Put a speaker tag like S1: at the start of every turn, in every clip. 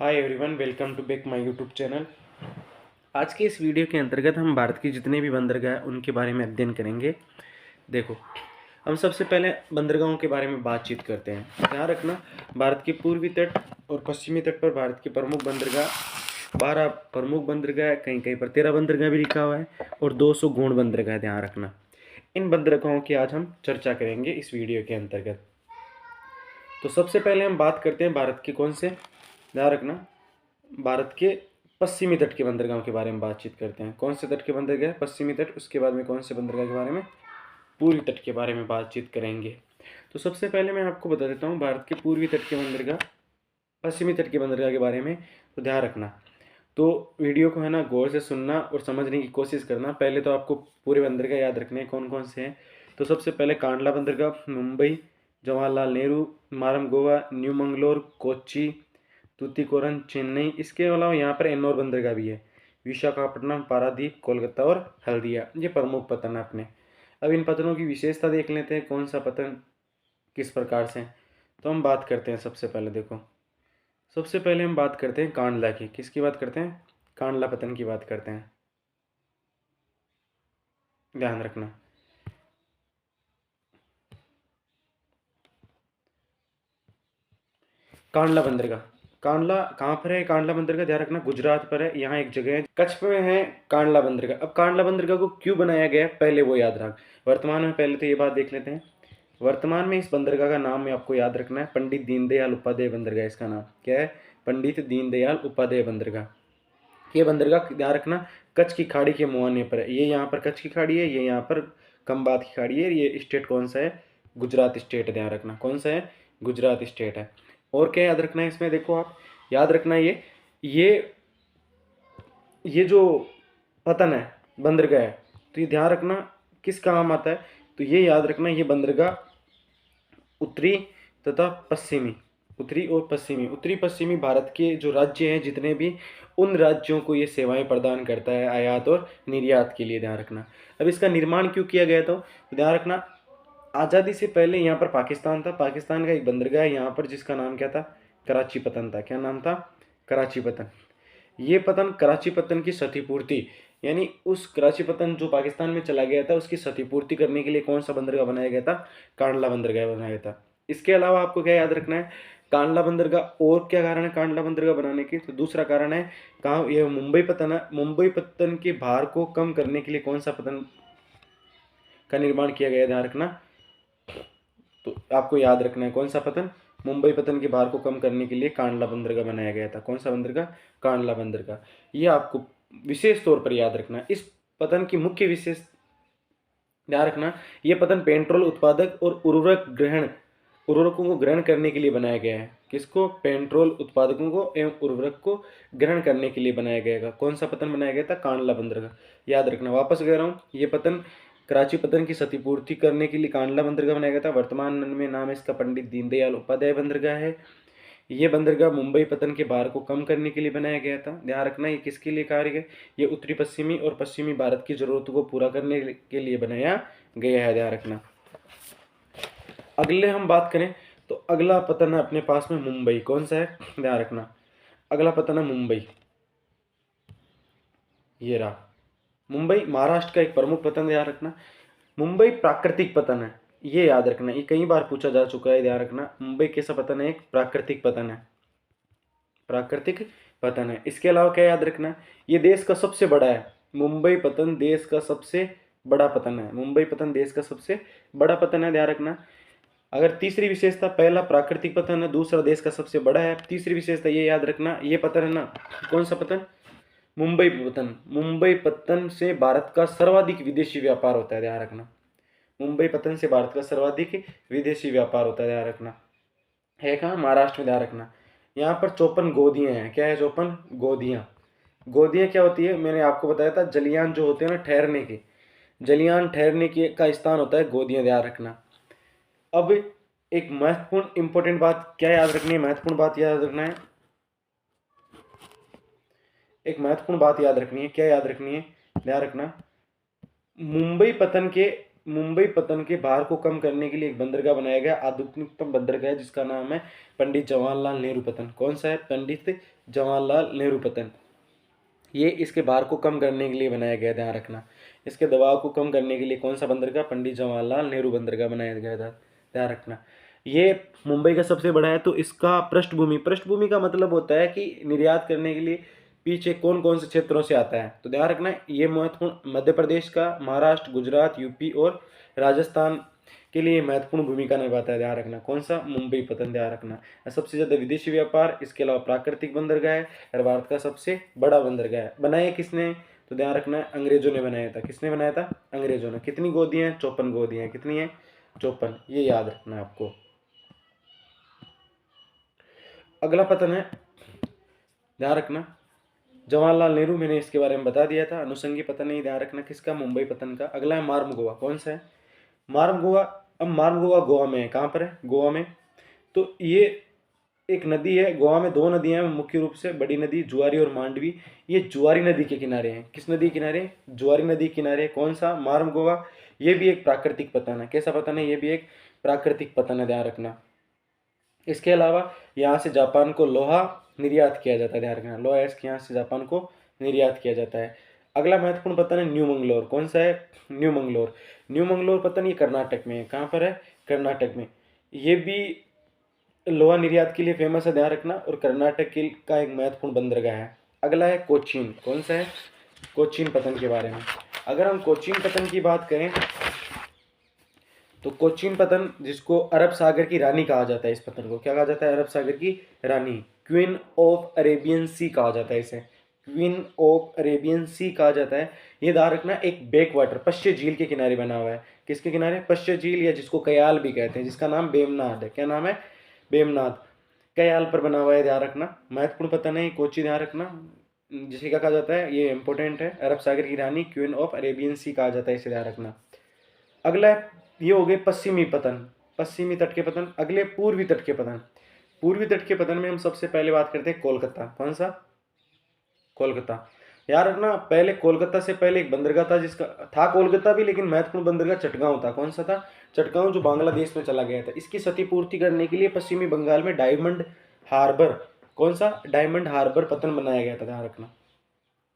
S1: Hi everyone, welcome to back my YouTube channel. आज के इस वीडियो के अंतर्गत हम भारत की जितने भी बंदरगाह हैं उनके बारे में अध्ययन करेंगे। देखो, हम सबसे पहले बंदरगाहों के बारे में बातचीत करते हैं। ध्यान रखना, भारत के पूर्वी तट और पश्चिमी तट पर भारत के प्रमुख बंदरगाह 12 प्रमुख बंदरगाह, कहीं कहीं पर 13 बंदरगाह भी लिखा हुआ है और 200 गौण बंदरगाह। ध्यान रखना, इन बंदरगाहों की आज हम चर्चा करेंगे इस वीडियो के अंतर्गत। तो सबसे पहले हम बात करते हैं भारत के कौन से, ध्यान रखना, भारत के पश्चिमी तट के बंदरगाहों के बारे में बातचीत करते हैं। कौन से तट के बंदरगाह? पश्चिमी तट। उसके बाद में कौन से बंदरगाह के बारे में? पूर्वी तट के बारे में बातचीत करेंगे। तो सबसे पहले मैं आपको बता देता हूँ भारत के पूर्वी तट के बंदरगाह, पश्चिमी तट के बंदरगाह के बारे में। तो ध्यान रखना, तो वीडियो को है ना गौर से सुनना और समझने की कोशिश करना। पहले तो आपको पूरे बंदरगाह याद रखने हैं कौन कौन से हैं। तो सबसे पहले कांडला बंदरगाह मुंबई, जवाहरलाल नेहरू, मारम गोवा, न्यू मंगलोर, कोच्चि, तूतीकोरन चेन्नई। इसके अलावा यहाँ पर एन्नौर बंदरगाह भी है, विशाखापट्टनम, पारादीप, कोलकाता और हल्दिया। ये प्रमुख पतन है अपने। अब इन पतनों की विशेषता देख लेते हैं, कौन सा पतन किस प्रकार से। तो हम बात करते हैं सबसे पहले। देखो, सबसे पहले हम बात करते हैं कांडला की। किसकी बात करते हैं? कांडला पतन की बात करते हैं। ध्यान रखना, कांडला बंदरगाह, कांडला कहाँ पर है? कांडला बंदरगाह ध्यान रखना गुजरात पर है। यहाँ एक जगह है कच्छ में है कांडला बंदरगाह। अब कांडला बंदरगाह को क्यों बनाया गया पहले वो याद रख। वर्तमान में पहले तो ये बात देख लेते हैं। वर्तमान में इस बंदरगाह का नाम में आपको याद रखना है पंडित दीनदयाल उपाध्याय बंदरगाह। इसका नाम क्या है? पंडित दीनदयाल उपाध्याय बंदरगाह। ये बंदरगाह ध्यान रखना कच्छ की खाड़ी के मुहाने पर है। ये यहाँ पर कच्छ की खाड़ी है, ये यहाँ पर खंबात की खाड़ी है। ये स्टेट कौन सा है? गुजरात स्टेट है। ध्यान रखना कौन सा है? गुजरात स्टेट है। और क्या याद रखना है इसमें? देखो, आप याद रखना ये ये जो पतन है, बंदरगाह है, तो ये ध्यान रखना किस काम आता है। तो ये याद रखना, ये बंदरगाह उत्तरी तथा पश्चिमी, उत्तरी पश्चिमी भारत के जो राज्य हैं जितने भी, उन राज्यों को ये सेवाएं प्रदान करता है आयात और निर्यात के लिए। ध्यान रखना। अब इसका निर्माण क्यों किया गया? तो ध्यान रखना, आज़ादी से पहले यहाँ पर पाकिस्तान था। पाकिस्तान का एक बंदरगाह है यहाँ पर जिसका नाम क्या था? कराची पतन था। क्या नाम था? कराची पतन। ये पतन, कराची पतन की क्षतिपूर्ति, यानी उस कराची पतन जो पाकिस्तान में चला गया था उसकी क्षतिपूर्ति करने के लिए कौन सा बंदरगाह बनाया गया था? कांडला बंदरगाह बनाया गया था। इसके अलावा आपको क्या याद रखना है? कांडला बंदरगाह, और क्या कारण है कांडला बंदरगाह बनाने की? तो दूसरा कारण है, कहाँ? ये मुंबई पतन है। मुंबई पत्तन के भार को कम करने के लिए कौन सा पतन का निर्माण किया गया? ध्यान रखना, तो आपको याद रखना है कौन सा पतन? मुंबई पतन के भार को कम करने के लिए कांडला बंदरगाह बनाया गया था। कौन सा बंदरगाह? कांडला बंदरगाह। ये आपको विशेष तौर पर याद रखना है। इस पतन की मुख्य विशेष ध्यान रखना, यह पतन पेट्रोल उत्पादक और उर्वरकों को ग्रहण करने के लिए बनाया गया है। किसको? पेट्रोल उत्पादकों को एवं उर्वरक को ग्रहण करने के लिए बनाया गया। कौन सा पतन बनाया गया था? कांडला बंदरगाह। याद रखना, वापस कह रहा हूँ, ये पतन कराची पतन की क्षतिपूर्ति करने के लिए कांडला बंदरगाह बनाया गया था। वर्तमान में नाम इसका पंडित दीनदयाल उपाध्याय बंदरगाह है। ये बंदरगाह मुंबई पतन के भार को कम करने के लिए बनाया गया था। ध्यान रखना, ये किसके लिए कार्य है? ये उत्तरी पश्चिमी और पश्चिमी भारत की जरूरतों को पूरा करने के लिए बनाया गया है। ध्यान रखना। अगले हम बात करें तो अगला पतन है अपने पास में मुंबई। कौन सा है? ध्यान रखना, अगला पतन है मुंबई। ये रहा मुंबई, महाराष्ट्र का एक प्रमुख पतन। ध्यान रखना, मुंबई प्राकृतिक पतन है। ये याद रखना, ये कई बार पूछा जा चुका है। ध्यान रखना, मुंबई कैसा पतन है? एक प्राकृतिक पतन है। प्राकृतिक पतन है। इसके अलावा क्या याद रखना, ये देश का सबसे बड़ा है। मुंबई पतन देश का सबसे बड़ा पतन है। मुंबई पतन देश का सबसे बड़ा पतन है। ध्यान रखना। अगर तीसरी विशेषता, पहला प्राकृतिक पतन है, दूसरा देश का सबसे बड़ा है। तीसरी विशेषता ये याद रखना, ये पतन है ना, कौन सा पतन? मुंबई पतन। मुंबई पतन से भारत का सर्वाधिक विदेशी व्यापार होता है। ध्यान रखना, मुंबई पतन से भारत का सर्वाधिक विदेशी व्यापार होता है। ध्यान रखना, है कहाँ? महाराष्ट्र में। ध्यान रखना, यहाँ पर 54 गोदियाँ हैं। क्या है? 54 गोदियाँ। गोदियाँ क्या होती है? मैंने आपको बताया था, जलियान जो होते हैं ना, ठहरने के, जलियान ठहरने के का स्थान होता है गोदियाँ। ध्यान रखना। अब एक महत्वपूर्ण इंपॉर्टेंट बात क्या याद रखनी है? महत्वपूर्ण बात याद रखना है, एक महत्वपूर्ण बात याद रखनी है। क्या याद रखनी है? ध्यान रखना, मुंबई पतन के मुंबई पतन के भार को कम करने के लिए एक बंदरगाह बनाया गया, आधुनिकतम बंदरगाह है, जिसका नाम है पंडित जवाहरलाल नेहरू पतन। कौन सा है? पंडित जवाहरलाल नेहरू पतन। ये इसके भार को कम करने के लिए बनाया गया, ध्यान रखना। इसके दबाव को कम करने के लिए कौन सा बंदरगाह? पंडित जवाहरलाल नेहरू बंदरगाह बनाया गया था, ध्यान रखना। ये मुंबई का सबसे बड़ा है। तो इसका पृष्ठभूमि, पृष्ठभूमि का मतलब होता है कि निर्यात करने के लिए पीछे कौन कौन से क्षेत्रों से आता है। तो ध्यान रखना, ये महत्वपूर्ण मध्य प्रदेश का, महाराष्ट्र, गुजरात, यूपी और राजस्थान के लिए महत्वपूर्ण भूमिका निभाता है, ध्यान रखना। कौन सा? मुंबई पतन, ध्यान रखना। सबसे ज्यादा विदेशी व्यापार, इसके अलावा प्राकृतिक बंदरगाह है और भारत का सबसे बड़ा बंदरगाह है। बनाया किसने? तो ध्यान रखना, अंग्रेजों ने बनाया था। किसने बनाया था? अंग्रेजों ने। कितनी गोदियां हैं? 54 गोदियां। कितनी है? 54। ये याद रखना है आपको। अगला पतन है, ध्यान रखना, जवाहरलाल नेहरू, मैंने इसके बारे में बता दिया था। अनुषंगी पतन नहीं, ध्यान रखना किसका? मुंबई पतन का। अगला है मार्मगोआ। कौन सा है? मार्मगोआ। अब मार्मगोआ गोवा में है। कहाँ पर है? गोवा में। तो ये एक नदी है। गोवा में दो नदियां हैं मुख्य रूप से, बड़ी नदी जुआरी और मांडवी। ये जुआरी नदी के किनारे हैं। किस नदी के किनारे? जुआरी नदी के किनारे। कौन सा? मार्मगोआ। ये भी एक प्राकृतिक पतन है। कैसा पतन है? ये भी एक प्राकृतिक पतन है, ध्यान रखना। इसके अलावा यहाँ से जापान को लोहा निर्यात किया जाता है, ध्यान रखना। लोहा इसके यहाँ से जापान को निर्यात किया जाता है। अगला महत्वपूर्ण पतन है न्यू मंगलोर। कौन सा है? न्यू मंगलोर। न्यू मंगलोर पतन ये कर्नाटक में है। कहाँ पर है? कर्नाटक में। ये भी लोहा निर्यात के लिए फेमस है, ध्यान रखना, और कर्नाटक का एक महत्वपूर्ण बंदरगाह है। अगला है कोचीन। कौन सा है? कोचीन पतन के बारे में। अगर हम कोचीन पतन की बात करें तो कोचीन पतन, जिसको अरब सागर की रानी कहा जाता है, इस पतन को क्या कहा जाता है? अरब सागर की रानी, क्वीन ऑफ अरेबियन सी कहा जाता है इसे। क्वीन ऑफ अरेबियन सी कहा जाता है। ये ध्यान रखना, एक बैक वाटर, पश्चिम झील के किनारे बना हुआ है। किसके किनारे? पश्चिम झील, या जिसको कयाल भी कहते हैं, जिसका नाम बेमनाद है। क्या नाम है? बेमनाद। कयाल पर बना हुआ है, ध्यान रखना। महत्वपूर्ण पतन है कोची, ध्यान रखना। जिसे क्या कहा जाता है? ये इंपॉर्टेंट है, अरब सागर की रानी, क्वीन ऑफ अरेबियन सी कहा जाता है, इसे ध्यान रखना। अगला ये हो गए पश्चिमी पतन, पश्चिमी तट के पतन। अगले पूर्वी तट के पतन। पूर्वी तट के पतन में हम सबसे पहले बात करते हैं कोलकाता। कौन सा? कोलकाता। याद रखना, पहले कोलकाता से पहले एक बंदरगाह था, जिसका था कोलकाता भी, लेकिन महत्वपूर्ण बंदरगाह चटगांव था। कौन सा था? चटगांव, जो बांग्लादेश में चला गया था। इसकी क्षतिपूर्ति करने के लिए पश्चिमी बंगाल में डायमंड हार्बर, कौन सा? डायमंड हार्बर पतन बनाया गया था, ध्यान रखना।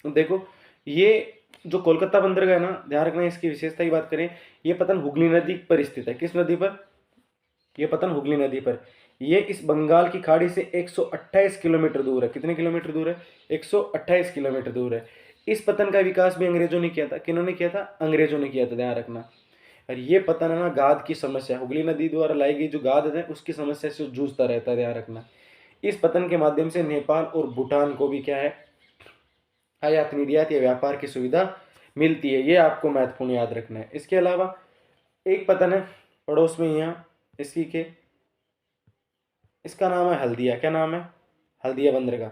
S1: देखो, ये जो कोलकाता बंदरगाह है ना, ध्यान रखना, इसकी विशेषता की बात करें, ये पतन हुगली नदी पर स्थित है। किस नदी पर? ये पतन हुगली नदी पर। ये इस बंगाल की खाड़ी से 128 किलोमीटर दूर है। कितने किलोमीटर दूर है? 128 किलोमीटर दूर है। इस पतन का विकास भी अंग्रेजों ने किया था। किन्होंने किया था? अंग्रेजों ने किया था, ध्यान रखना। और ये पतन है ना, गाद की समस्या, हुगली नदी द्वारा लाई गई जो गाद है उसकी समस्या से जूझता रहता है, ध्यान रखना। इस पतन के माध्यम से नेपाल और भूटान को भी क्या है? आयात निर्यात या व्यापार की सुविधा मिलती है। ये आपको महत्वपूर्ण याद रखना है। इसके अलावा एक पतन है पड़ोस में यहाँ इसी के, इसका नाम है हल्दिया। क्या नाम है? हल्दिया बंदरगाह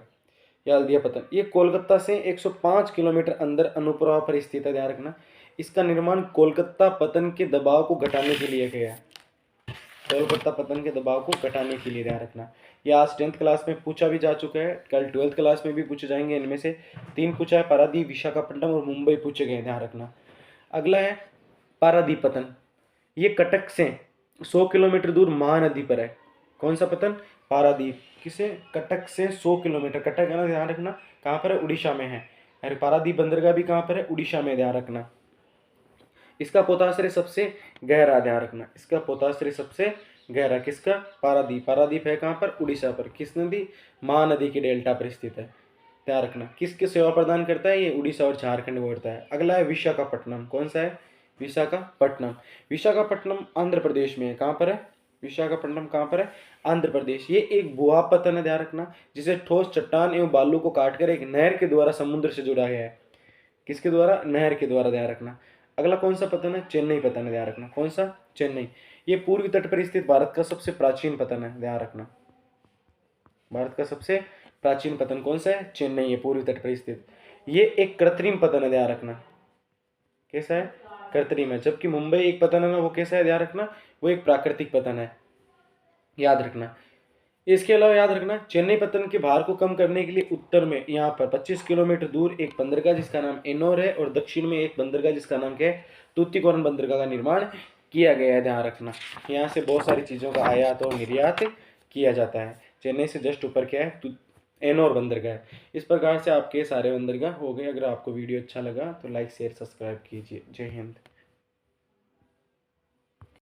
S1: या हल्दिया पतन। ये कोलकाता से 105 किलोमीटर अंदर अनुप्रवाह पर स्थित है, ध्यान रखना। इसका निर्माण कोलकाता पतन के दबाव को घटाने के लिए किया है। कोलकाता पतन के दबाव को घटाने के लिए, ध्यान रखना। ये आज 10th क्लास में पूछा भी जा चुका है, कल 12th क्लास में भी पूछे जाएंगे। इनमें से 3 पूछा है, पारादीप, विशाखापट्टनम और मुंबई पूछे गए, ध्यान रखना। अगला है पारादीप पतन। ये कटक से 100 किलोमीटर दूर महानदी पर है। कौन सा पतन? पारादीप। किसे? कटक से 100 किलोमीटर। कटक है ना, ध्यान रखना, कहाँ पर है? उड़ीसा में है। अरे पारादीप बंदरगाह भी कहाँ पर है? उड़ीसा में, ध्यान रखना। इसका पोताश्रय सबसे गहरा, ध्यान रखना। इसका पोताश्रय सबसे गहरा किसका? पारादीप। पारादीप है कहाँ पर? उड़ीसा पर। किस नदी? महानदी के डेल्टा पर स्थित है, ध्यान रखना। किसकी सेवा प्रदान करता है? ये उड़ीसा और झारखंड को करता है। अगला है विशाखापट्टनम। कौन सा है? विशाखापट्टनम। विशाखापट्टनम आंध्र प्रदेश में है। कहाँ पर है? विशाखापट्टनम कहाँ पर है? आंध्र प्रदेश। ये एक भूहा पतन है, ध्यान रखना, जिसे ठोस चट्टान एवं बालू को काटकर एक नहर के द्वारा समुद्र से जुड़ा गया है। किसके द्वारा? नहर के द्वारा, ध्यान रखना। अगला कौन सा पतन है? चेन्नई पतन है, ध्यान रखना। कौन सा? चेन्नई। ये पूर्वी तट पर स्थित भारत का सबसे प्राचीन पतन है, ध्यान रखना। भारत का सबसे प्राचीन पतन कौन सा है? चेन्नई है, पूर्वी तट पर स्थित। ये एक कृत्रिम पतन है, ध्यान रखना। कैसा है? कृत्रिम है। जबकि मुंबई एक पतन है ना, वो कैसा है? ध्यान रखना, वो एक प्राकृतिक पतन है, याद रखना। इसके अलावा याद रखना, चेन्नई पतन के भार को कम करने के लिए उत्तर में यहाँ पर 25 किलोमीटर दूर एक बंदरगाह जिसका नाम एनोर है, और दक्षिण में एक बंदरगाह जिसका नाम क्या है? तूतीकोरन बंदरगाह का निर्माण किया गया है, ध्यान रखना। यहाँ से बहुत सारी चीज़ों का आयात और निर्यात किया जाता है। चेन्नई से जस्ट ऊपर क्या है, एनोर बंदरगाह है। इस प्रकार से आपके सारे बंदरगाह हो गए। अगर आपको वीडियो अच्छा लगा तो लाइक शेयर सब्सक्राइब कीजिए। जय हिंद।